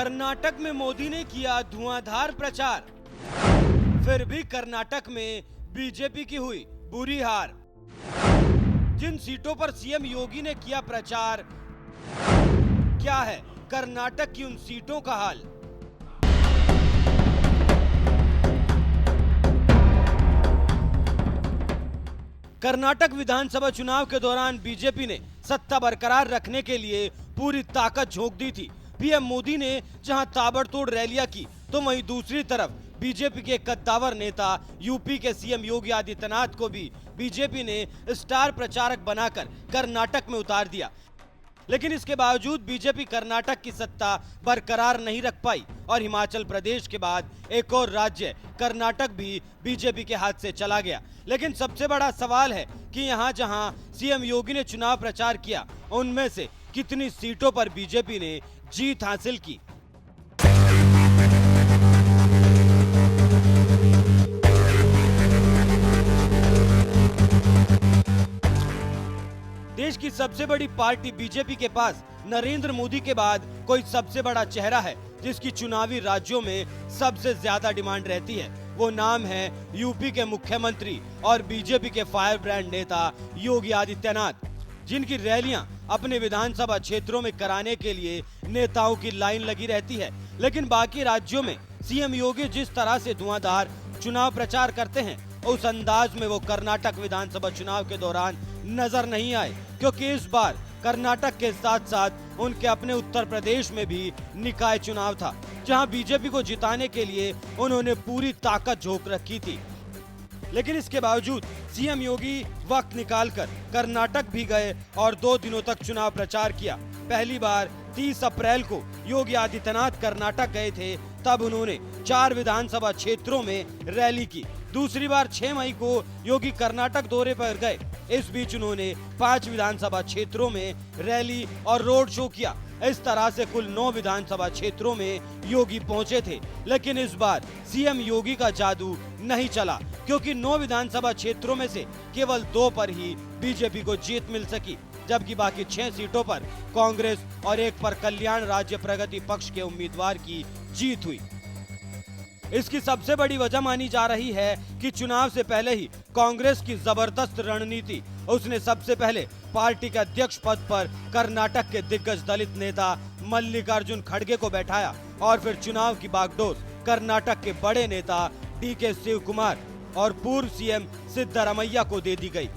कर्नाटक में मोदी ने किया धुआंधार प्रचार, फिर भी कर्नाटक में बीजेपी की हुई बुरी हार। जिन सीटों पर सीएम योगी ने किया प्रचार, क्या है कर्नाटक की उन सीटों का हाल? कर्नाटक विधानसभा चुनाव के दौरान बीजेपी ने सत्ता बरकरार रखने के लिए पूरी ताकत झोंक दी थी। पीएम मोदी ने जहां ताबड़तोड़ रैलियां की, तो वहीं दूसरी तरफ बीजेपी के कद्दावर नेता यूपी के सीएम योगी आदित्यनाथ को भी बीजेपी ने स्टार प्रचारक बनाकर कर्नाटक में उतार दिया। लेकिन इसके बावजूद बीजेपी कर्नाटक की सत्ता बरकरार नहीं रख पाई और हिमाचल प्रदेश के बाद एक और राज्य कर्नाटक भी बीजेपी के हाथ से चला गया। लेकिन सबसे बड़ा सवाल है कि यहाँ जहाँ सीएम योगी ने चुनाव प्रचार किया, उनमें से कितनी सीटों पर बीजेपी ने जीत हासिल की। देश की सबसे बड़ी पार्टी बीजेपी के पास नरेंद्र मोदी के बाद कोई सबसे बड़ा चेहरा है जिसकी चुनावी राज्यों में सबसे ज्यादा डिमांड रहती है। वो नाम है यूपी के मुख्यमंत्री और बीजेपी के फायर ब्रांड नेता योगी आदित्यनाथ, जिनकी रैलियां अपने विधानसभा क्षेत्रों में कराने के लिए नेताओं की लाइन लगी रहती है। लेकिन बाकी राज्यों में सीएम योगी जिस तरह से धुआंधार चुनाव प्रचार करते हैं, उस अंदाज में वो कर्नाटक विधानसभा चुनाव के दौरान नजर नहीं आए, क्योंकि इस बार कर्नाटक के साथ साथ उनके अपने उत्तर प्रदेश में भी निकाय चुनाव था, जहां बीजेपी को जिताने के लिए उन्होंने पूरी ताकत झोंक रखी थी। लेकिन इसके बावजूद सीएम योगी वक्त निकालकर कर्नाटक भी गए और 2 दिनों तक चुनाव प्रचार किया। पहली बार 30 अप्रैल को योगी आदित्यनाथ कर्नाटक गए थे, तब उन्होंने 4 विधानसभा क्षेत्रों में रैली की। दूसरी बार 6 मई को योगी कर्नाटक दौरे पर गए। इस बीच उन्होंने 5 विधानसभा क्षेत्रों में रैली और रोड शो किया। इस तरह से कुल 9 विधानसभा क्षेत्रों में योगी पहुंचे थे। लेकिन इस बार सीएम योगी का जादू नहीं चला, क्योंकि 9 विधानसभा क्षेत्रों में से केवल 2 पर ही बीजेपी को जीत मिल सकी, जबकि बाकी 6 सीटों पर कांग्रेस और 1 पर कल्याण राज्य प्रगति पक्ष के उम्मीदवार की जीत हुई। इसकी सबसे बड़ी वजह मानी जा रही है कि चुनाव से पहले ही कांग्रेस की जबरदस्त रणनीति, उसने सबसे पहले पार्टी के अध्यक्ष पद पर कर्नाटक के दिग्गज दलित नेता मल्लिकार्जुन खड़गे को बैठाया और फिर चुनाव की बागडोर कर्नाटक के बड़े नेता डीके शिवकुमार और पूर्व सीएम सिद्धरामैया को दे दी गई।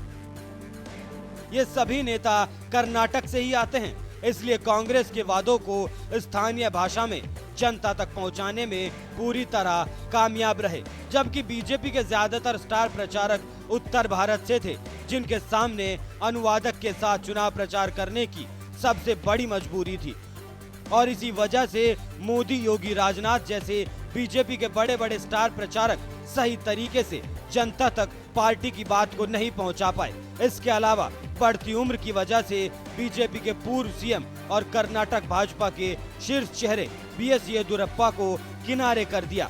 ये सभी नेता कर्नाटक से ही आते हैं, इसलिए कांग्रेस के वादों को स्थानीय भाषा में जनता तक पहुंचाने में पूरी तरह कामयाब रहे, जबकि बीजेपी के ज्यादातर स्टार प्रचारक उत्तर भारत से थे, जिनके सामने अनुवादक के साथ चुनाव प्रचार करने की सबसे बड़ी मजबूरी थी। और इसी वजह से मोदी, योगी, राजनाथ जैसे बीजेपी के बड़े बड़े स्टार प्रचारक सही तरीके से जनता तक पार्टी की बात को नहीं पहुंचा पाए। इसके अलावा बढ़ती उम्र की वजह से बीजेपी के पूर्व सीएम और कर्नाटक भाजपा के शीर्ष चेहरे बीएस येदियुरप्पा को किनारे कर दिया।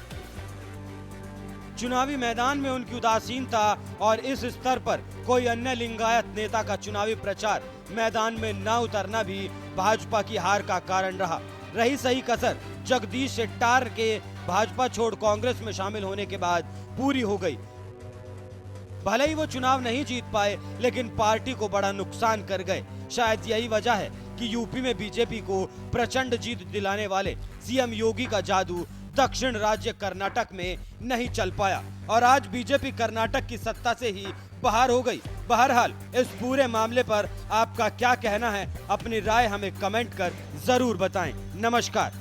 चुनावी मैदान में उनकी उदासीनता और इस स्तर पर कोई अन्य लिंगायत नेता का चुनावी प्रचार मैदान में न उतरना भी भाजपा की हार का कारण रहा। रही सही कसर जगदीश शेट्टार के भाजपा छोड़ कांग्रेस में शामिल होने के बाद पूरी हो गई। भले ही वो चुनाव नहीं जीत पाए, लेकिन पार्टी को बड़ा नुकसान कर गए। शायद यही वजह है कि यूपी में बीजेपी को प्रचंड जीत दिलाने वाले सीएम योगी का जादू दक्षिण राज्य कर्नाटक में नहीं चल पाया और आज बीजेपी कर्नाटक की सत्ता से ही बाहर हो गई। बहरहाल इस पूरे मामले पर आपका क्या कहना है? अपनी राय हमें कमेंट कर जरूर बताएं। नमस्कार।